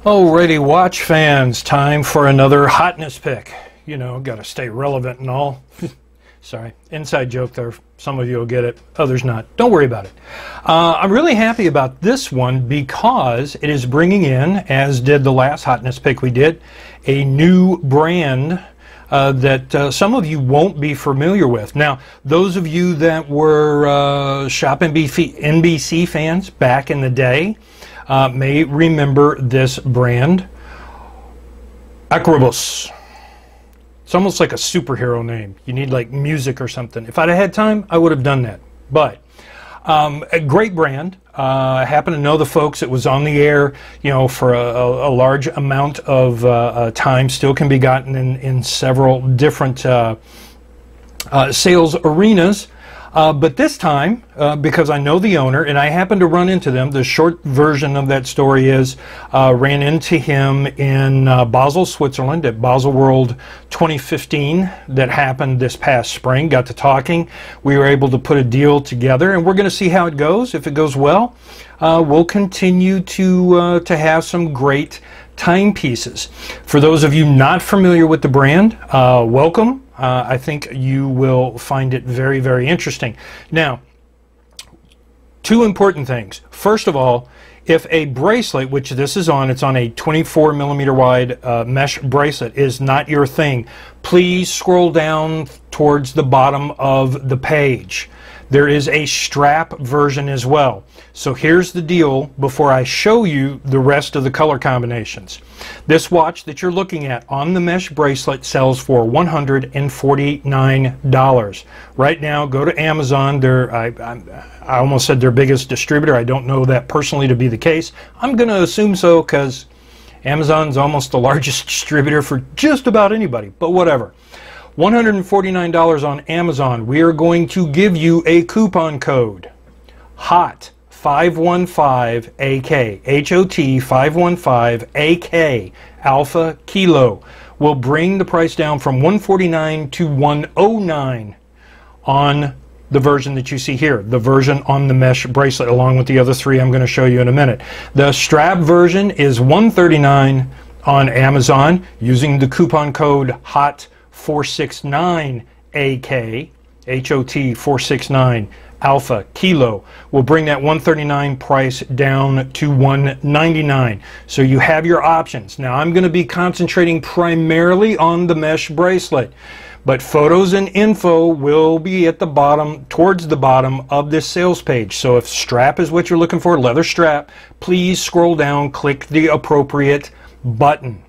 Alrighty, watch fans, time for another Hotness Pick. You know, got to stay relevant and all. Sorry, inside joke there. Some of you will get it, others not. Don't worry about it. I'm really happy about this one because it is bringing in, as did the last Hotness Pick we did, a new brand that some of you won't be familiar with. Now, those of you that were Shop NBC fans back in the day may remember this brand, Akribos. It's almost like a superhero name. You need like music or something. If I'd have had time, I would have done that. But a great brand. I happen to know the folks. It was on the air, you know, for a large amount of time. Still can be gotten in several different sales arenas. But this time, because I know the owner and I happened to run into them, the short version of that story is, ran into him in Basel, Switzerland at Basel World 2015 that happened this past spring. Got to talking. We were able to put a deal together and we're going to see how it goes. If it goes well, we'll continue to have some great timepieces. For those of you not familiar with the brand, welcome. I think you will find it very, very interesting. Now, two important things. First of all, if a bracelet, which this is on, it's on a 24 millimeter wide mesh bracelet, is not your thing, please scroll down towards the bottom of the page. There is a strap version as well. So here's the deal before I show you the rest of the color combinations. This watch that you're looking at on the mesh bracelet sells for $149. Right now, go to Amazon. I almost said their biggest distributor. I don't know that personally to be the case. I'm going to assume so because Amazon's almost the largest distributor for just about anybody, but whatever. $149 on Amazon. We are going to give you a coupon code, HOT515AK, H-O-T 515AK, Alpha Kilo. Will bring the price down from $149 to $109 on the version that you see here, the version on the mesh bracelet, along with the other three I'm going to show you in a minute. The strap version is $139 on Amazon using the coupon code HOT469AK, H-O-T 469 Alpha Kilo. Will bring that $139 price down to $199. So you have your options. Now I'm going to be concentrating primarily on the mesh bracelet, but photos and info will be at the bottom, towards the bottom of this sales page. So if strap is what you're looking for, leather strap, please scroll down, click the appropriate button.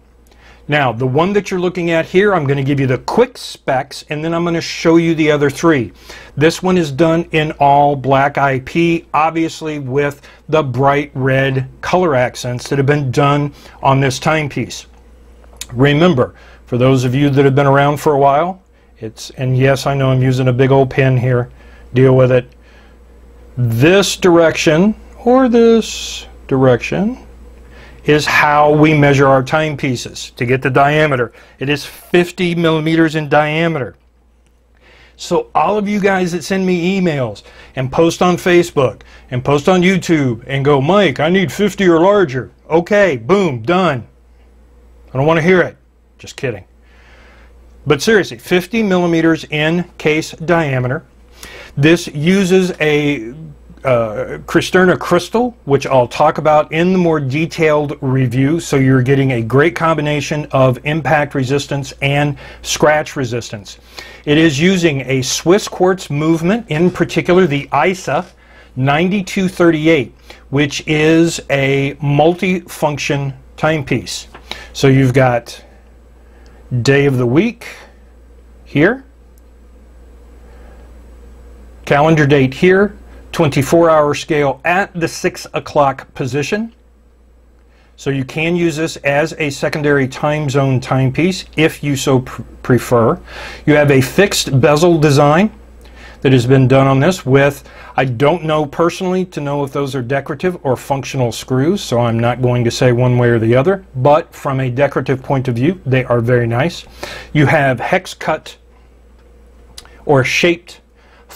Now, the one that you're looking at here, I'm going to give you the quick specs, and then I'm going to show you the other three. This one is done in all black IP, obviously with the bright red color accents that have been done on this timepiece. Remember, for those of you that have been around for a while, and yes, I know I'm using a big old pen here, deal with it. This direction, or this direction, is how we measure our timepieces to get the diameter. It is 50 millimeters in diameter. So all of you guys that send me emails and post on Facebook and post on YouTube and go, Mike, I need 50 or larger. Okay, boom, done. I don't want to hear it. Just kidding. But seriously, 50 millimeters in case diameter. This uses a Cristerna crystal, which I'll talk about in the more detailed review, so you're getting a great combination of impact resistance and scratch resistance. It is using a Swiss quartz movement, in particular the ISA 9238, which is a multi-function timepiece. So you've got day of the week here, calendar date here, 24-hour scale at the 6 o'clock position. So you can use this as a secondary time zone timepiece if you so prefer. You have a fixed bezel design that has been done on this with, I don't know personally to know if those are decorative or functional screws, so I'm not going to say one way or the other, but from a decorative point of view, they are very nice. You have hex cut or shaped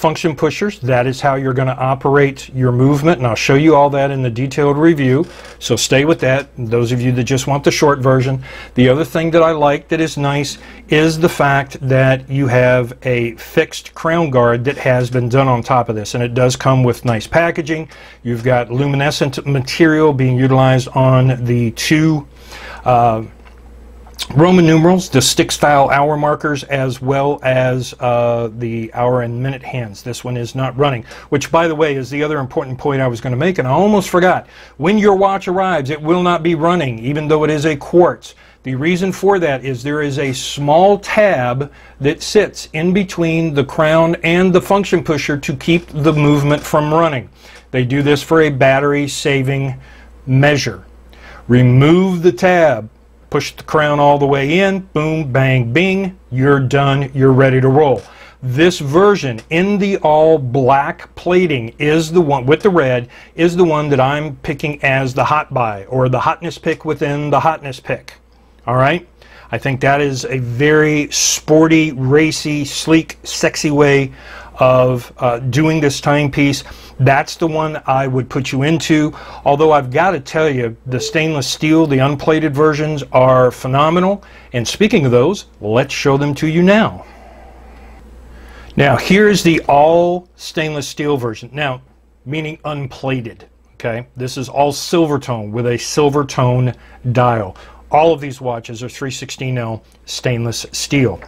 function pushers. That is how you're going to operate your movement, and I'll show you all that in the detailed review, so stay with that, those of you that just want the short version. The other thing that I like that is nice is the fact that you have a fixed crown guard that has been done on top of this, and it does come with nice packaging. You've got luminescent material being utilized on the two Roman numerals, the stick-style hour markers, as well as the hour and minute hands. This one is not running, which, by the way, is the other important point I was going to make, and I almost forgot. When your watch arrives, it will not be running, even though it is a quartz. The reason for that is there is a small tab that sits in between the crown and the function pusher to keep the movement from running. They do this for a battery-saving measure. Remove the tab. Push the crown all the way in, boom, bang, bing, you're done, you're ready to roll. This version in the all black plating is the one, with the red, is the one that I'm picking as the hot buy, or the hotness pick within the hotness pick. All right? I think that is a very sporty, racy, sleek, sexy way of doing this timepiece. That's the one I would put you into, although I've got to tell you, the stainless steel, the unplated versions are phenomenal, and speaking of those, let's show them to you now. Now here's the all stainless steel version, now meaning unplated, okay? This is all silver tone with a silver tone dial. All of these watches are 316L stainless steel.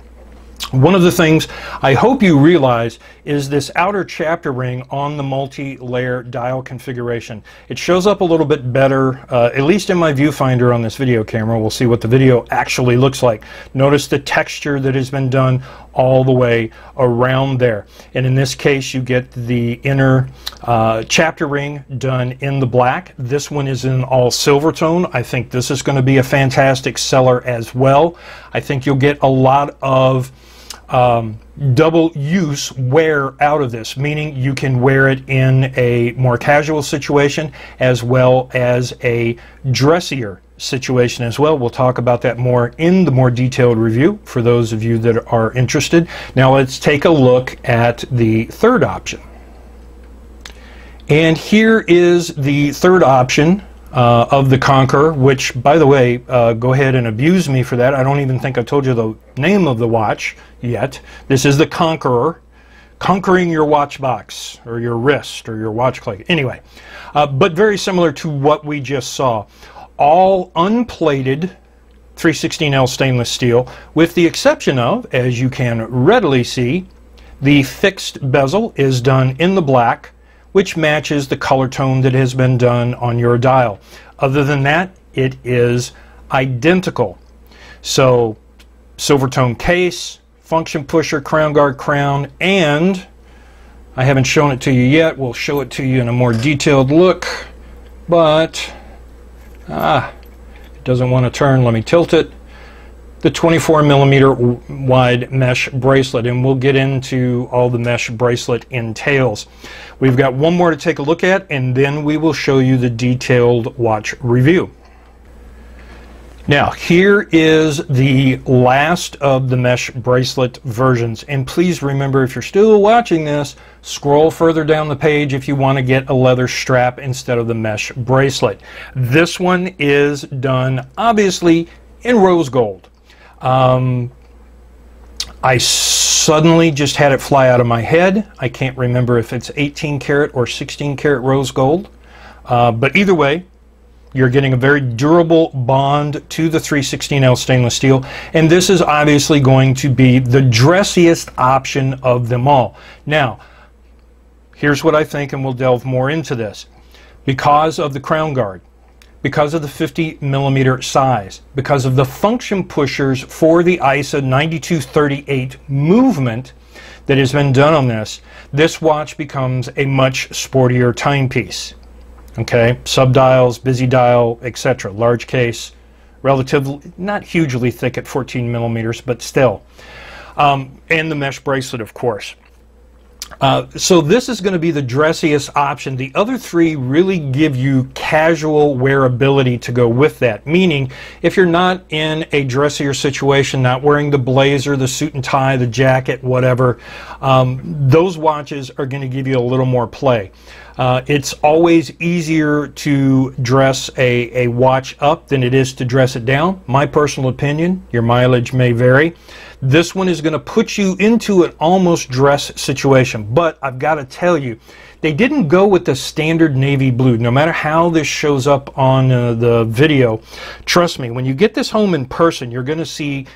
One of the things I hope you realize is this outer chapter ring on the multi-layer dial configuration. It shows up a little bit better, at least in my viewfinder on this video camera. We'll see what the video actually looks like. Notice the texture that has been done all the way around there. And in this case, you get the inner chapter ring done in the black. This one is in all silver tone. I think this is going to be a fantastic seller as well. I think you'll get a lot of double use wear out of this, meaning you can wear it in a more casual situation as well as a dressier situation as well. We'll talk about that more in the more detailed review for those of you that are interested. Now let's take a look at the third option. And here is the third option of the Conqueror, which, by the way, go ahead and abuse me for that. I don't even think I told you the name of the watch yet. This is the Conqueror, conquering your watch box, or your wrist, or your watch click. Anyway, but very similar to what we just saw. All unplated 316L stainless steel, with the exception of, as you can readily see, the fixed bezel is done in the black, which matches the color tone that has been done on your dial. Other than that, it is identical. So, silver tone case, function pusher, crown guard, crown, and I haven't shown it to you yet. We'll show it to you in a more detailed look, but it doesn't want to turn. Let me tilt it. The 24mm wide mesh bracelet, and we'll get into all the mesh bracelet entails. We've got one more to take a look at, and then we will show you the detailed watch review. Now, here is the last of the mesh bracelet versions, and please remember, if you're still watching this, scroll further down the page if you want to get a leather strap instead of the mesh bracelet. This one is done, obviously, in rose gold. I suddenly just had it fly out of my head. I can't remember if it's 18 karat or 16 karat rose gold, but either way, you're getting a very durable bond to the 316L stainless steel, and this is obviously going to be the dressiest option of them all. Now, here's what I think, and we'll delve more into this. Because of the crown guard, because of the 50mm size, because of the function pushers for the ISA 9238 movement that has been done on this, this watch becomes a much sportier timepiece. Okay, subdials, busy dial, etc. Large case, relatively not hugely thick at 14mm, but still. And the mesh bracelet, of course. So this is going to be the dressiest option. The other three really give you casual wearability to go with that, meaning if you're not in a dressier situation, not wearing the blazer, the suit and tie, the jacket, whatever, those watches are going to give you a little more play. It's always easier to dress a watch up than it is to dress it down. My personal opinion, your mileage may vary. This one is going to put you into an almost dress situation, but I've got to tell you, they didn't go with the standard navy blue. No matter how this shows up on the video, trust me, when you get this home in person, you're going to see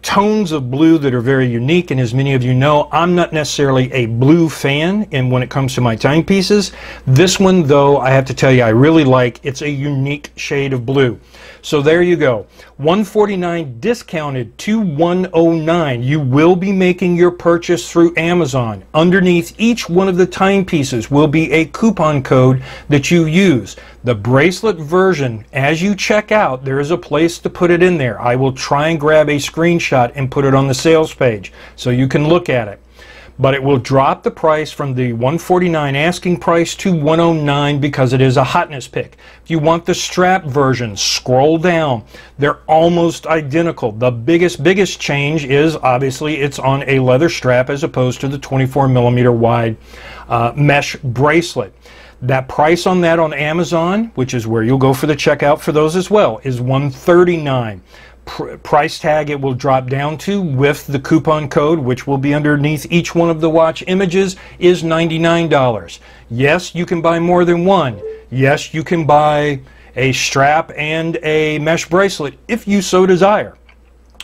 tones of blue that are very unique. And as many of you know, I'm not necessarily a blue fan, and when it comes to my timepieces, this one, though, I have to tell you, I really like. It's a unique shade of blue. So there you go. $149 discounted to $109. You will be making your purchase through Amazon. Underneath each one of the timepieces will be a coupon code that you use. The bracelet version, as you check out, there is a place to put it in there. I will try and grab a screenshot and put it on the sales page so you can look at it. But it will drop the price from the $149 asking price to $109 because it is a hotness pick. If you want the strap version, scroll down. They're almost identical. The biggest change is obviously it's on a leather strap as opposed to the 24mm wide mesh bracelet. That price on that on Amazon, which is where you'll go for the checkout for those as well, is $139. Price tag it will drop down to with the coupon code, which will be underneath each one of the watch images, is $99. Yes, you can buy more than one. Yes, you can buy a strap and a mesh bracelet if you so desire.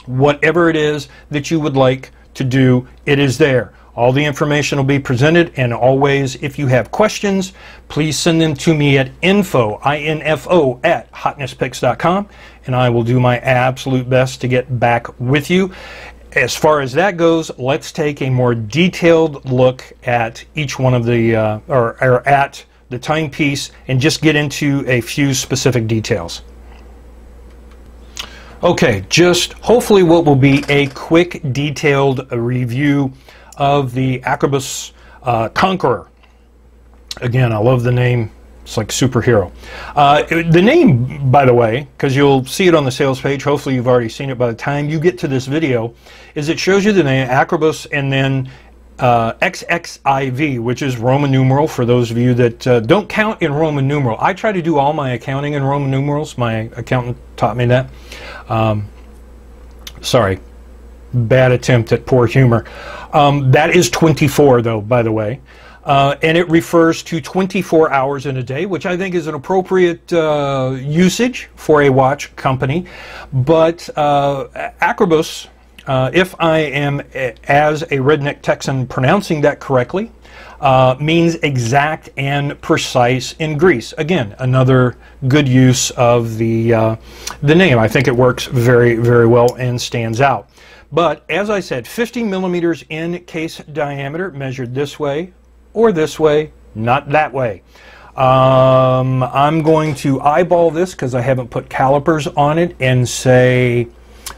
Whatever it is that you would like to do, it is there. All the information will be presented, and always, if you have questions, please send them to me at info, I-N-F-O, at hotnesspicks.com, and I will do my absolute best to get back with you. As far as that goes, let's take a more detailed look at each one of the, or at the timepiece, and just get into a few specific details. Okay, just hopefully what will be a quick, detailed review of the Akribos Conqueror. Again, I love the name. It's like superhero. The name, by the way, because you'll see it on the sales page, hopefully you've already seen it by the time you get to this video, is it shows you the name Akribos and then XXIV, which is Roman numeral for those of you that don't count in Roman numeral. I try to do all my accounting in Roman numerals. My accountant taught me that. Sorry. Bad attempt at poor humor. That is 24, though, by the way. And it refers to 24 hours in a day, which I think is an appropriate usage for a watch company. But Akribos, if I am, as a redneck Texan, pronouncing that correctly, means exact and precise in Greece. Again, another good use of the name. I think it works very, very well and stands out. But as I said, 50 millimeters in case diameter, measured this way or this way, not that way. I'm going to eyeball this because I haven't put calipers on it, and say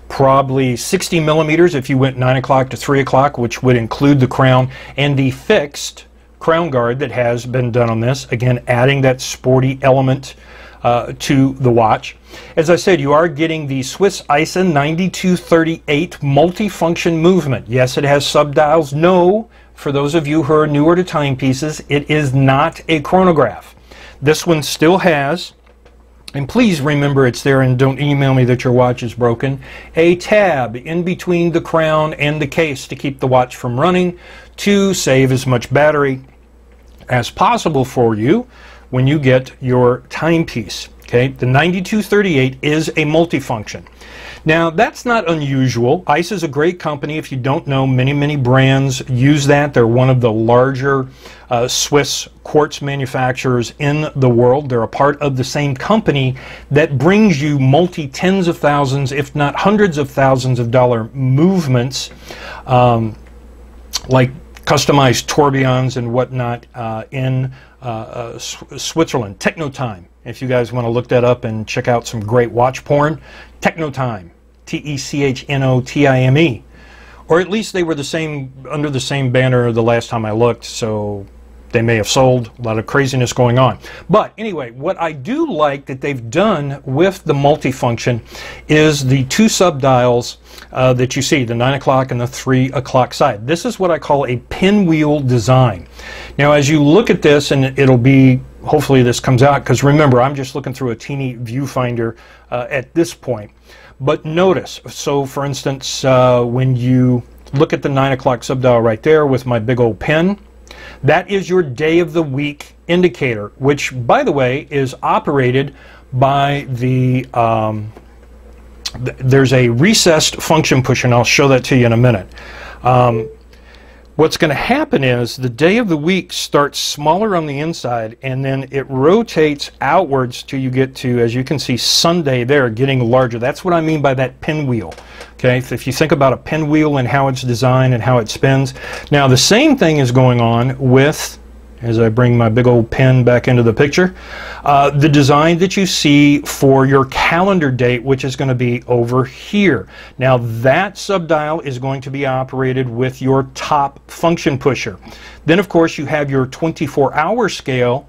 probably 60 millimeters if you went 9 o'clock to 3 o'clock, which would include the crown and the fixed crown guard that has been done on this. Again, adding that sporty element to the watch. As I said, you are getting the Swiss ISA 9238 multi-function movement. Yes, it has subdials. No, for those of you who are newer to timepieces, it is not a chronograph. This one still has, and please remember it's there and don't email me that your watch is broken, a tab in between the crown and the case to keep the watch from running, to save as much battery as possible for you when you get your timepiece. Okay, the 9238 is a multifunction. Now, that's not unusual. ICE is a great company. If you don't know, many brands use that. They're one of the larger Swiss quartz manufacturers in the world. They're a part of the same company that brings you multi-tens of thousands, if not hundreds of thousands of dollar movements, like customized tourbillons and whatnot in Switzerland. Technotime. If you guys want to look that up and check out some great watch porn, Technotime, Technotime, Or at least they were the same, under the same banner the last time I looked, so they may have sold. A lot of craziness going on. But anyway, what I do like that they've done with the Muli-Function is the two sub-dials that you see, the 9 o'clock and the 3 o'clock side. This is what I call a pinwheel design. Now as you look at this, and it'll be, hopefully this comes out, because remember, I'm just looking through a teeny viewfinder at this point. But notice, so for instance, when you look at the 9 o'clock sub-dial right there with my big old pen, that is your day of the week indicator, which, by the way, is operated by the, there's a recessed function pusher, and I'll show that to you in a minute. What's going to happen is the day of the week starts smaller on the inside, and then it rotates outwards till you get to, as you can see, Sunday there, getting larger. That's what I mean by that pinwheel. Okay, if you think about a pinwheel and how it's designed and how it spins. Now the same thing is going on with, as I bring my big old pen back into the picture, the design that you see for your calendar date, which is going to be over here. Now that sub-dial is going to be operated with your top function pusher. Then of course you have your 24-hour scale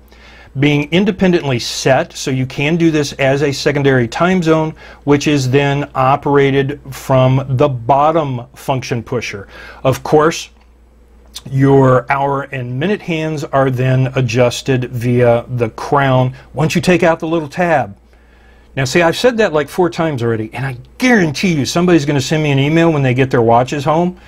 being independently set, so you can do this as a secondary time zone, which is then operated from the bottom function pusher. Of course, your hour and minute hands are then adjusted via the crown once you take out the little tab. Now see, I've said that like 4 times already, and I guarantee you somebody's going to send me an email when they get their watches home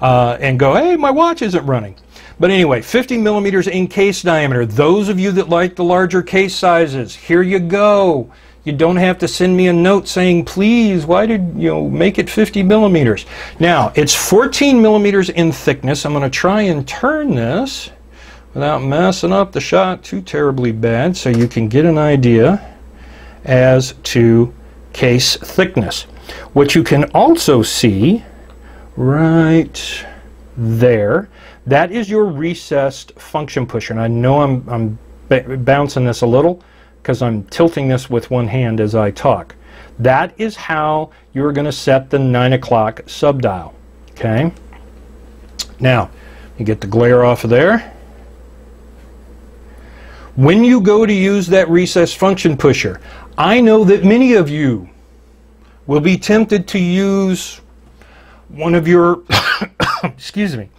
and go, hey, my watch isn't running. But anyway, 50 millimeters in case diameter. Those of you that like the larger case sizes, here you go. You don't have to send me a note saying, please, why did you make it 50 millimeters? Now, it's 14 millimeters in thickness. I'm going to try and turn this without messing up the shot too terribly bad, so you can get an idea as to case thickness. What you can also see right there, that is your recessed function pusher. And I know I'm bouncing this a little because I'm tilting this with one hand as I talk. That is how you're going to set the 9 o'clock sub-dial. Okay? Now, you get the glare off of there. When you go to use that recessed function pusher, I know that many of you will be tempted to use one of your, excuse me,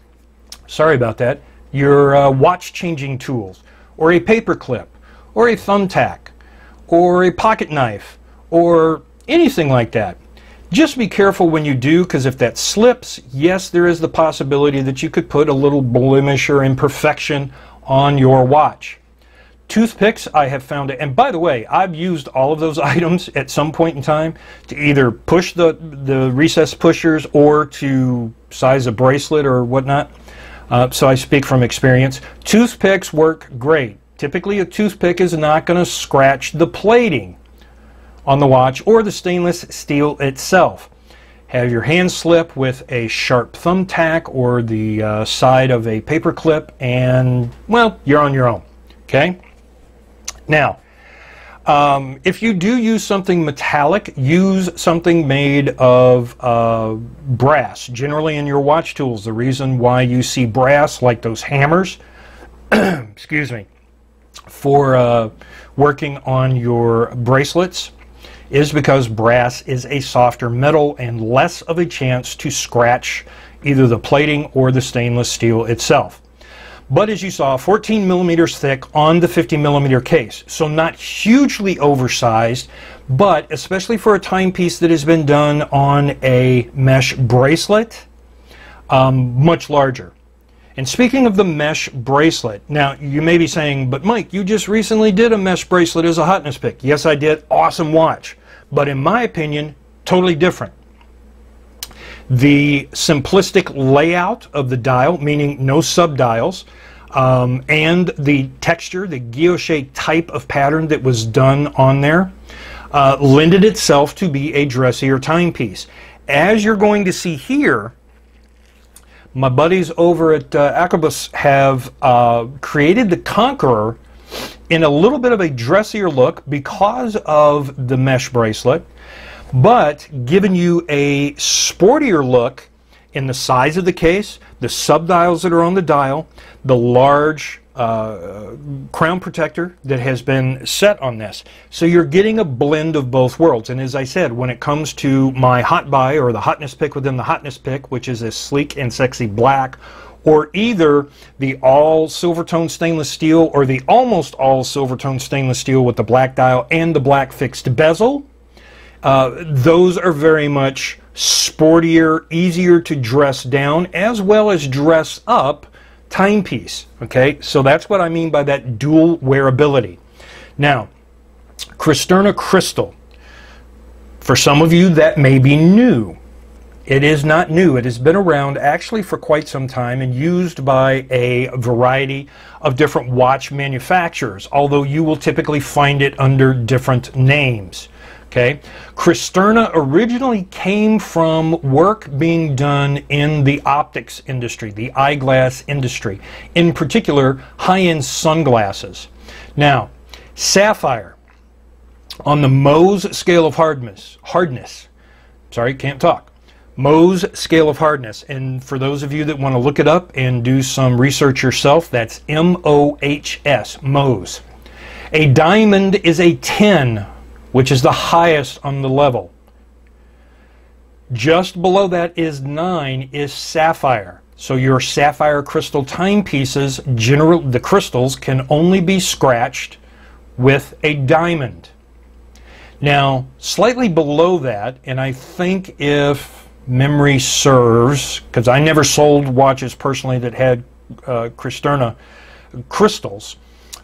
sorry about that, your watch changing tools, or a paper clip, or a thumbtack, or a pocket knife, or anything like that. Just be careful when you do, because if that slips, yes, there is the possibility that you could put a little blemish or imperfection on your watch. Toothpicks, I have found it, and by the way, I've used all of those items at some point in time to either push the recessed pushers or to size a bracelet or whatnot. So I speak from experience. Toothpicks work great. Typically a toothpick is not going to scratch the plating on the watch or the stainless steel itself. Have your hand slip with a sharp thumbtack or the side of a paper clip, and well, you're on your own. Okay? Now, if you do use something metallic, use something made of brass, generally in your watch tools. The reason why you see brass, like those hammers, excuse me, for working on your bracelets, is because brass is a softer metal and less of a chance to scratch either the plating or the stainless steel itself. But as you saw, 14 millimeters thick on the 50 millimeter case. So not hugely oversized, but especially for a timepiece that has been done on a mesh bracelet, much larger. And speaking of the mesh bracelet, now you may be saying, but Mike, you just recently did a mesh bracelet as a Hotness Pick. Yes, I did. Awesome watch. But in my opinion, totally different. The simplistic layout of the dial, meaning no sub-dials, and the texture, the guilloche type of pattern that was done on there, lended itself to be a dressier timepiece. As you're going to see here, my buddies over at Akribos have created the Conqueror in a little bit of a dressier look because of the mesh bracelet, but given you a sportier look in the size of the case, the subdials that are on the dial, the large crown protector that has been set on this. So you're getting a blend of both worlds. And as I said, when it comes to my hot buy, or the Hotness Pick within the Hotness Pick, which is a sleek and sexy black, or either the all silver tone stainless steel or the almost all silver tone stainless steel with the black dial and the black fixed bezel, those are very much sportier, easier to dress down as well as dress up timepiece. Okay, so that's what I mean by that dual wearability. Now, Cristerna crystal, for some of you that may be new. It is not new. It has been around actually for quite some time and used by a variety of different watch manufacturers, although you will typically find it under different names. Okay, Cristerna originally came from work being done in the optics industry, the eyeglass industry, in particular high-end sunglasses. Now, sapphire on the Mohs scale of hardness, sorry, can't talk. Mohs scale of hardness, and for those of you that want to look it up and do some research yourself, that's M-O-H-S, Mohs. A diamond is a 10, which is the highest on the level. Just below that is 9 is sapphire. So your sapphire crystal timepieces, the crystals can only be scratched with a diamond. Now, slightly below that, and I think if memory serves, because I never sold watches personally that had Cristerna crystals,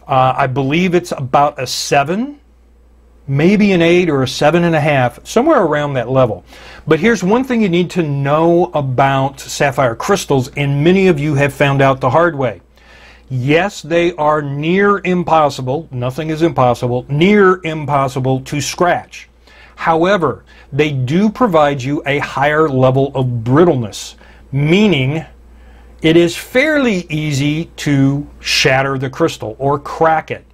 I believe it's about a 7, maybe an 8 or a 7.5, somewhere around that level. But here's one thing you need to know about sapphire crystals, and many of you have found out the hard way. Yes, they are near impossible, nothing is impossible, near impossible to scratch. However, they do provide you a higher level of brittleness, meaning it is fairly easy to shatter the crystal or crack it.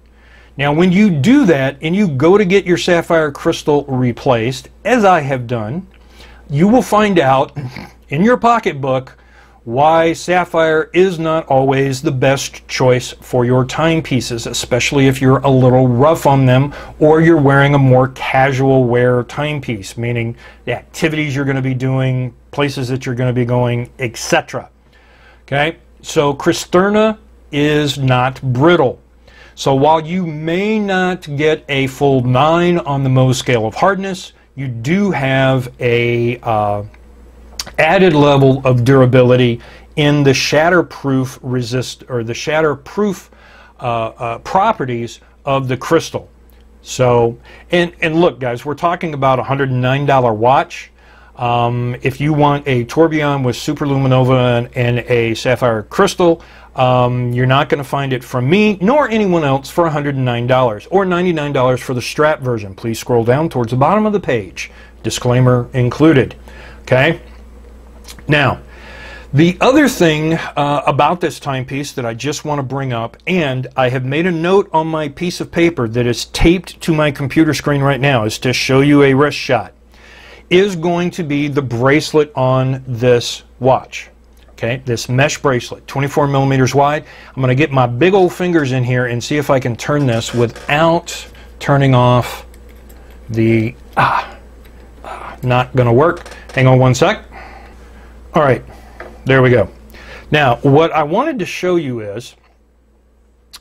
Now, when you do that and you go to get your sapphire crystal replaced, as I have done, you will find out in your pocketbook why sapphire is not always the best choice for your timepieces, especially if you're a little rough on them or you're wearing a more casual wear timepiece, meaning the activities you're going to be doing, places that you're going to be going, etc. Okay, so Cristerna is not brittle. So while you may not get a full 9 on the Mohs scale of hardness, you do have a added level of durability in the shatterproof properties of the crystal. So, and look, guys, we're talking about a $109 watch. If you want a tourbillon with superluminova and a sapphire crystal, you're not going to find it from me nor anyone else for $109 or $99 for the strap version. Please scroll down towards the bottom of the page. Disclaimer included. Okay. Now, the other thing about this timepiece that I just want to bring up, and I have made a note on my piece of paper that is taped to my computer screen right now, is to show you a wrist shot, is going to be the bracelet on this watch. Okay, this mesh bracelet, 24 millimeters wide. I'm going to get my big old fingers in here and see if I can turn this without turning off the... not going to work. Hang on one sec. All right, there we go. Now, what I wanted to show you is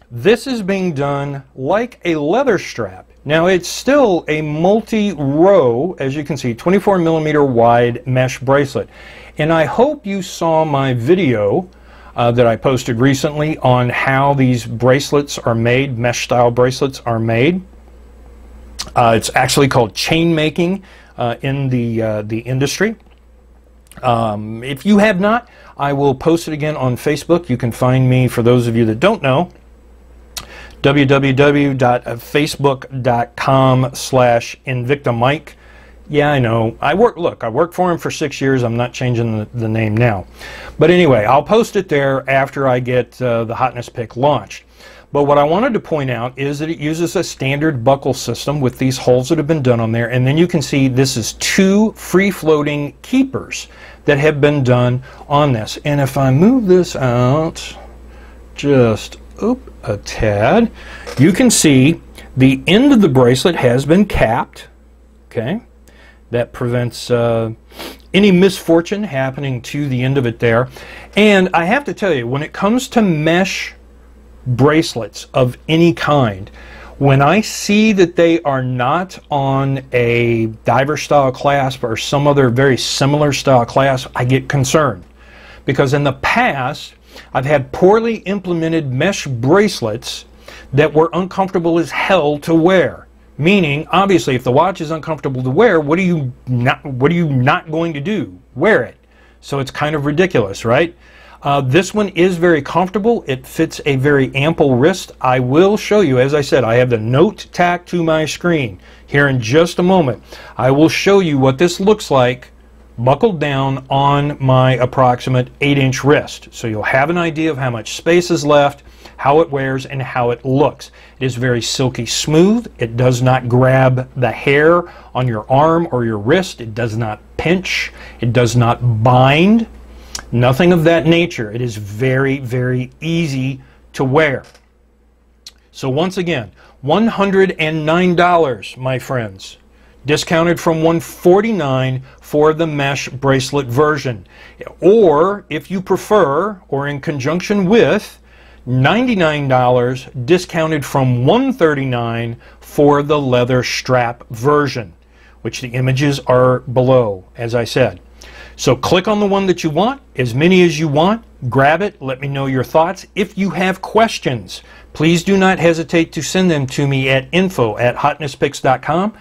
this is being done like a leather strap. Now, it's still a multi-row, as you can see, 24 millimeter wide mesh bracelet. And I hope you saw my video that I posted recently on how these bracelets are made, mesh style bracelets are made. It's actually called chain making in the industry. If you have not, I will post it again on Facebook. You can find me, for those of you that don't know, www.facebook.com/InvictaMike. Yeah, I know. I worked for him for 6 years. I'm not changing the name now. But anyway, I'll post it there after I get the Hotness Pick launched. But what I wanted to point out is that it uses a standard buckle system with these holes that have been done on there. And then you can see this is 2 free-floating keepers that have been done on this. And if I move this out just a tad, you can see the end of the bracelet has been capped. Okay, that prevents any misfortune happening to the end of it there. And I have to tell you, when it comes to mesh bracelets of any kind, when I see that they are not on a diver style clasp or some other very similar style clasp, I get concerned, because in the past I've had poorly implemented mesh bracelets that were uncomfortable as hell to wear. Meaning, obviously, if the watch is uncomfortable to wear, what are you not going to do? Wear it. So it's kind of ridiculous, right? This one is very comfortable. It fits a very ample wrist. I will show you, as I said, I have the note tacked to my screen. Here in just a moment, I will show you what this looks like buckled down on my approximate 8-inch wrist. So you'll have an idea of how much space is left, how it wears, and how it looks. It is very silky smooth. It does not grab the hair on your arm or your wrist. It does not pinch. It does not bind. Nothing of that nature. It is very, very easy to wear. So once again, $109, my friends. Discounted from $149 for the mesh bracelet version. Or, if you prefer, or in conjunction with, $99 discounted from $139 for the leather strap version, which the images are below, as I said. So click on the one that you want, as many as you want, grab it, let me know your thoughts. If you have questions, please do not hesitate to send them to me at info@hotnesspicks.com.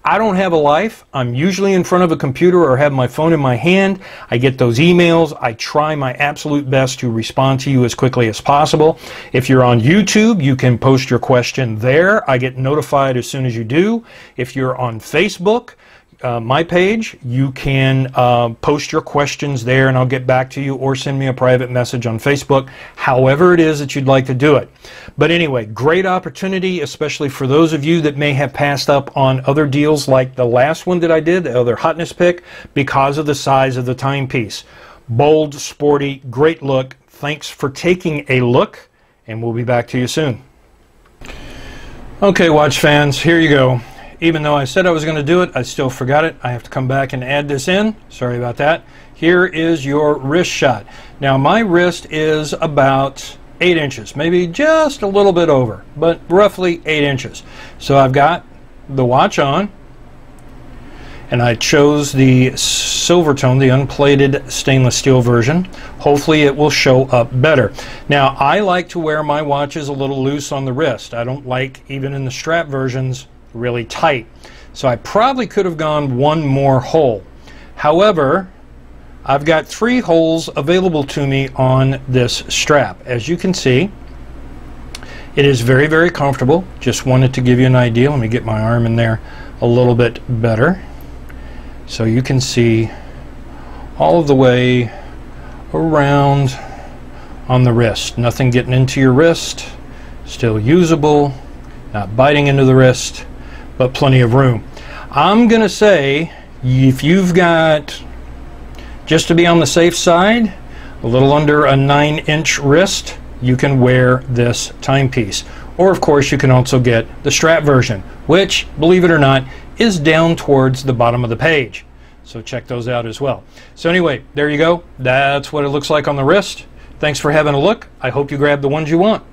I don't have a life. I'm usually in front of a computer or have my phone in my hand. I get those emails. I try my absolute best to respond to you as quickly as possible. If you're on YouTube, you can post your question there. I get notified as soon as you do. If you're on Facebook, my page, you can post your questions there and I'll get back to you, or send me a private message on Facebook, however it is that you'd like to do it. But anyway, great opportunity, especially for those of you that may have passed up on other deals like the last one that I did, the other Hotness Pick, because of the size of the timepiece. Bold, sporty, great look. Thanks for taking a look, and we'll be back to you soon. Okay, watch fans, here you go. Even though I said I was going to do it, I still forgot it. I have to come back and add this in. Sorry about that. Here is your wrist shot. Now my wrist is about 8 inches, maybe just a little bit over, but roughly 8 inches. So I've got the watch on, and I chose the silver tone, the unplated stainless steel version. Hopefully it will show up better. Now I like to wear my watches a little loose on the wrist. I don't like, even in the strap versions, really tight. So I probably could have gone one more hole. However, I've got 3 holes available to me on this strap. As you can see, it is very, very comfortable. Just wanted to give you an idea. Let me get my arm in there a little bit better, so you can see all of the way around on the wrist. Nothing getting into your wrist. Still usable, not biting into the wrist, but plenty of room. I'm gonna say, if you've got, just to be on the safe side, a little under a 9-inch wrist, you can wear this timepiece. Or of course you can also get the strap version, which, believe it or not, is down towards the bottom of the page. So check those out as well. So anyway, there you go. That's what it looks like on the wrist. Thanks for having a look. I hope you grab the ones you want.